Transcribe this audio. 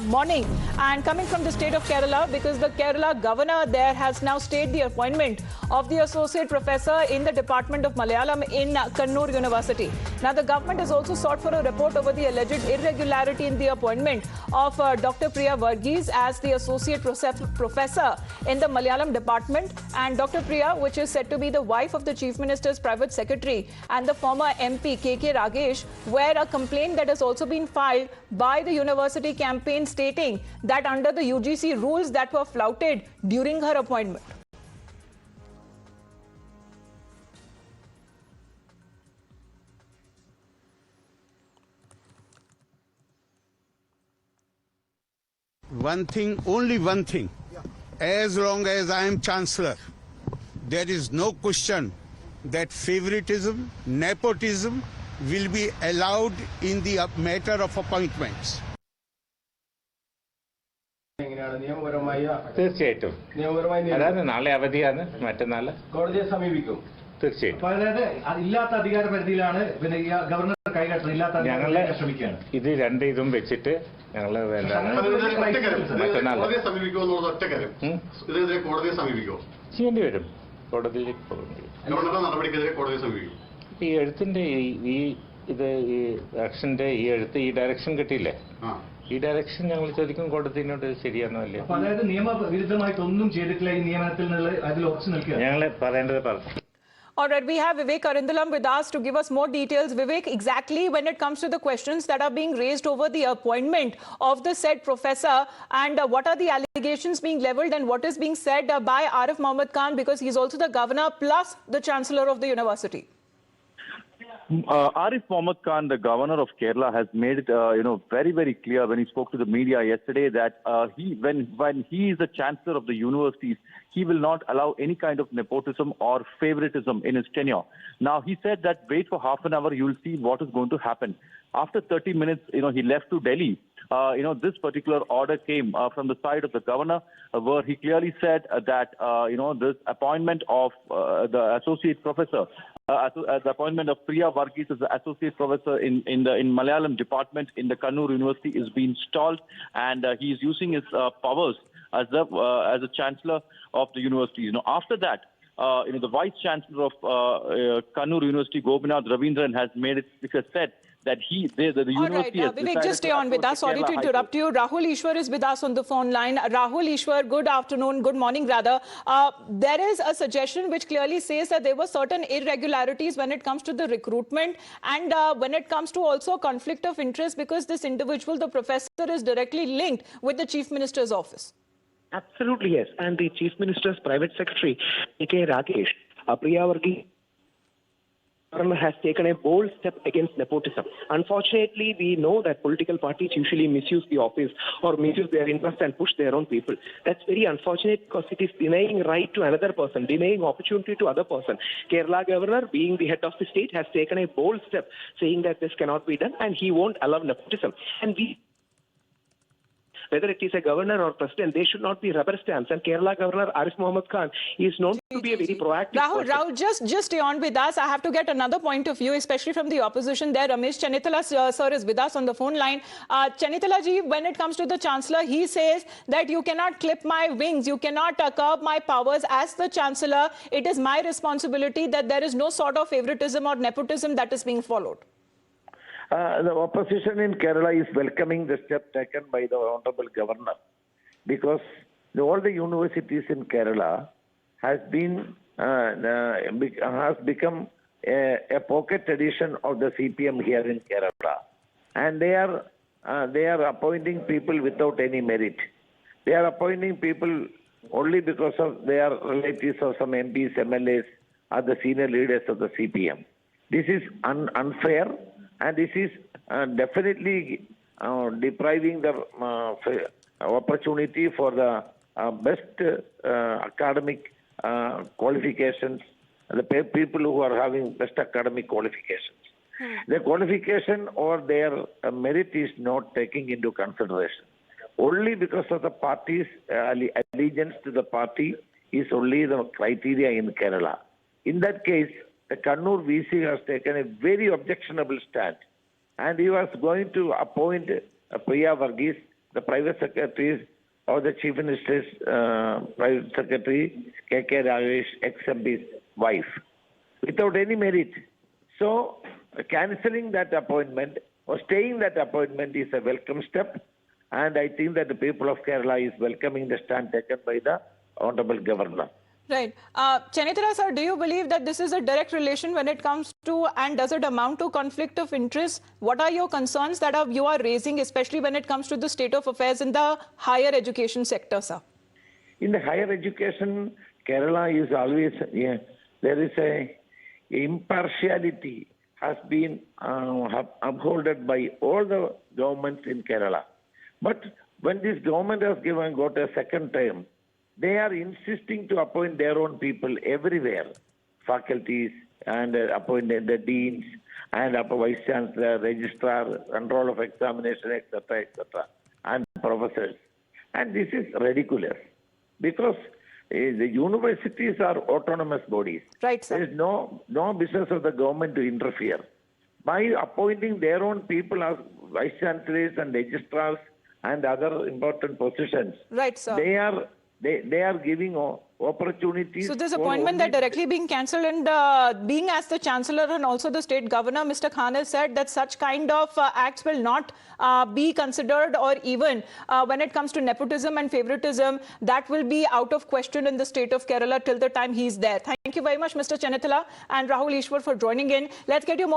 morning. And coming from the state of Kerala, because the Kerala governor there has now stayed the appointment of the associate professor in the Department of Malayalam in Kannur University. Now, the government has also sought for a report over the alleged irregularity in the appointment of Dr. Priya Varghese as the associate professor in the Malayalam department. And Dr. Priya, which is said to be the wife of the Chief Minister's private secretary and the former MP K.K. Ragesh, where a complaint that has also been filed by the university campaign stating that under the UGC rules that were flouted during her appointment. One thing, only one thing. As long as I am Chancellor, there is no question that favoritism, nepotism will be allowed in the matter of appointments. തീർച്ചയായിട്ടും അതായത് നാളെ അവധിയാണ് മറ്റന്നാള് കോടതിയെ സമീപിക്കും. തീർച്ചയായിട്ടും ഇല്ലാത്ത അധികാര പരിധിയിലാണ് ഗവർണർ കൈകാട്ടുന്നത്. ഇല്ലാത്ത ഞങ്ങള് ശ്രമിക്കുകയാണ്. ഇത് രണ്ടും വെച്ചിട്ട് ഞങ്ങള് ചെയ്യേണ്ടി വരും. കോടതിയിലേക്ക് പോകേണ്ടി വരും. ഈ എഴുത്തിന്റെ ഈ ആക്ഷന്റെ ഈ എഴുത്ത് ഈ ഡയറക്ഷൻ കിട്ടിയില്ലേ, ഈ ഡയറക്ഷൻ ഞങ്ങൾ ചോദിക്കും കോടതിനോട് ശരിയാണോ അല്ലേ. അതായത് നിയമവിരുദ്ധമായിട്ടൊന്നും ചെയ്തിട്ടില്ല ഈ നിയമനത്തിൽ അതിൽ ഉറച്ചു നിൽക്കുക. ഞങ്ങള് പറയേണ്ടത് പറഞ്ഞു. All right, we have Vivek Arindalam with us to give us more details. Vivek, exactly when it comes to the questions that are being raised over the appointment of the said professor, and what are the allegations being levelled and what is being said by Arif Mohammed Khan, because he's also the governor plus the chancellor of the university? Arif Mohammed Khan, the governor of Kerala, has made it, very, very clear when he spoke to the media yesterday that when he is the chancellor of the universities, he will not allow any kind of nepotism or favoritism in his tenure. Now, he said that wait for half an hour, you'll see what is going to happen. After 30 minutes, he left to Delhi. This particular order came from the side of the governor, where he clearly said that, this appointment of the associate professor, the appointment of Priya Varghese as the associate professor in Malayalam department in the Kannur University is being stalled, and he is using his powers as a chancellor of the university. After that, the vice chancellor of Kannur University, Gopinath Ravindran, has said that the university has Vivek, just stay on with us. Sorry to interrupt you. Rahul Ishwar is with us on the phone line. Rahul Ishwar, good afternoon, good morning rather. There is a suggestion which clearly says that there were certain irregularities when it comes to the recruitment and when it comes to also conflict of interest, because this individual, the professor, is directly linked with the Chief Minister's office. Absolutely, yes. And the Chief Minister's private secretary, K.K. Ragesh, Priya Varghese, has taken a bold step against nepotism. Unfortunately, we know that political parties usually misuse the office or misuse their interest and push their own people. That's very unfortunate because it is denying right to another person, denying opportunity to other person. Kerala governor, being the head of the state, has taken a bold step saying that this cannot be done and he won't allow nepotism. And whether it is a governor or president, they should not be rubber stamps. And Kerala Governor Arif Mohammed Khan is known to be a very proactive person. Rahul, just stay on with us. I have to get another point of view, especially from the opposition there. Ramesh Chennithala sir is with us on the phone line. Chennithala ji, when it comes to the chancellor, he says that you cannot clip my wings, you cannot curb my powers as the chancellor. It is my responsibility that there is no sort of favoritism or nepotism that is being followed. The opposition in Kerala is welcoming the step taken by the Honorable Governor, because all the universities in Kerala has become a pocket edition of the CPM here in Kerala, and they are appointing people without any merit. They are appointing people only because of their relatives or some MPs, MLAs, or the senior leaders of the CPM. This is unfair. And this is definitely depriving the opportunity for the best academic qualifications, the people who are having best academic qualifications. The qualification or their merit is not taken into consideration. Only because of the party's allegiance to the party is only the criteria in Kerala. In that case, the Kannur VC has taken a very objectionable stand, and he was going to appoint Priya Varghese the private secretaries or the chief minister's private secretary, K.K. Ragesh, ex-MP's wife, without any merit. So, cancelling that appointment or staying that appointment is a welcome step, and I think that the people of Kerala is welcoming the stand taken by the Honorable Governor. Right. Chenithira sir, do you believe that this is a direct relation when it comes to, and does it amount to conflict of interest? What are your concerns that you are raising, especially when it comes to the state of affairs in the higher education sector, sir? In the higher education, Kerala is always, there is a impartiality has been upholded by all the governments in Kerala. But when this government has got a second term, they are insisting to appoint their own people everywhere, faculties and appoint the deans and vice chancellor, registrar, control of examination, etc., and professors. And this is ridiculous because the universities are autonomous bodies. Right, sir. There is no business of the government to interfere. By appointing their own people as vice chancellors and registrars and other important positions, right, sir, they are giving opportunities. So this appointment that directly being cancelled, and being as the Chancellor and also the State Governor, Mr. Khan has said that such kind of acts will not be considered, or even when it comes to nepotism and favoritism, that will be out of question in the state of Kerala till the time he's there. Thank you very much, Mr. Chenithila and Rahul Ishwar, for joining in. Let's get you more